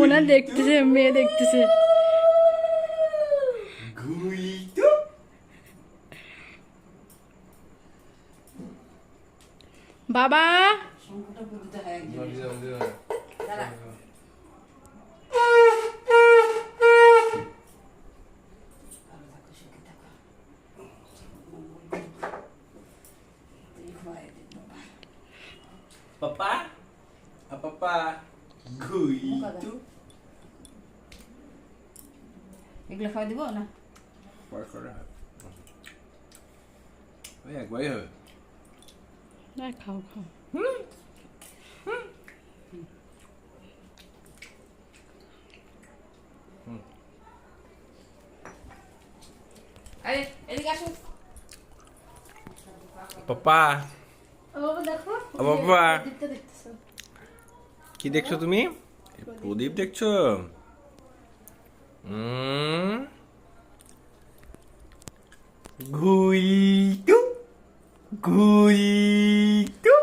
ওনা দেখতেছে, মেয়ে দেখতেছে। বাবা Papa? Papa? Guido? এগুলো খাওয়া দিব না? পরে করে ওই একবারই হবে। না, খাও খাও। আরে এদিকে আসো। পাপা বাবা দেখো, বাবা প্রদীপটা দেখতেছো? কি দেখছো তুমি? প্রদীপ দেখছো? গুইটু গুইটু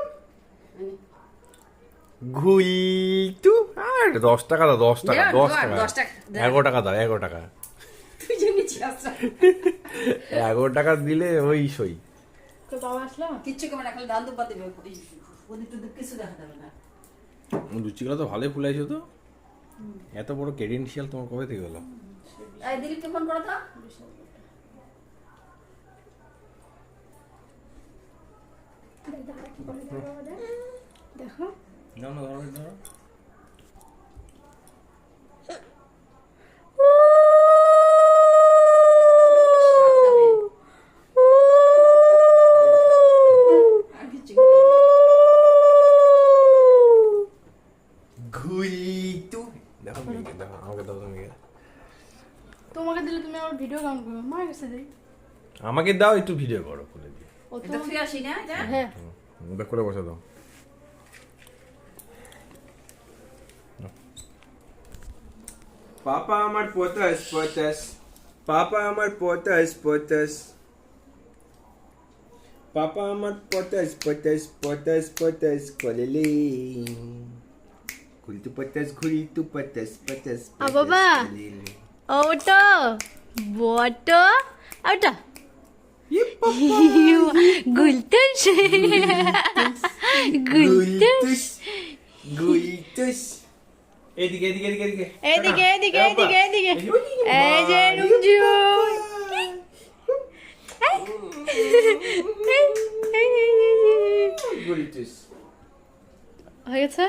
গুইটু। আর 10 টাকা দাও, 10 টাকা, 10 টাকা, 11 টাকা দাও, 11 টাকা। তুই যে নিচে আসছ। 11 টাকা দিলে ওই সই। তো বাবা আসলো? কিচ্ছু কেমন এখন দান দুব্বা দেবে। ওদিক তো কিছু দেখা যাবে না। লুচিগুলো তো ভালোই ফুলাইছো তো। এত বড় ক্রেডেনশিয়াল তোমার কবে থেকে হলো? এই দিলীপকে ফোন করো তো। দেখো না না, ধরো ধরো। আর কিচ্ছু গুইটু দেখো মেয়েকে, দেখো আমাকে দাও তুমি। তোমাকে দিলে তুমি আমার ভিডিও কাউন্ট করবে, মার কাছে দেই। আমাকে দাও, একটু ভিডিও করো খুলে দিয়ে। ও তো এটা তুই আসি না যা। হ্যাঁ, দেখ করে বসে দাও। পাপা আমার পটাস পটাস, পাপা আমার পটাস পটাস, পাপা আমার পটাস পটাস পটাস পটাস কলেলে। ঘুরিতু পটাস ঘুরিতু পটাস পটাস বাবা। ওটো বটো ওটা গুলতেস গুলতেস গুইতুস। এদিকে এদিকে এদিকে এদিকে এদিকে এদিকে এদিকে এদিকে এই যে রুমজু গুইতুস। হয়ে গেছে।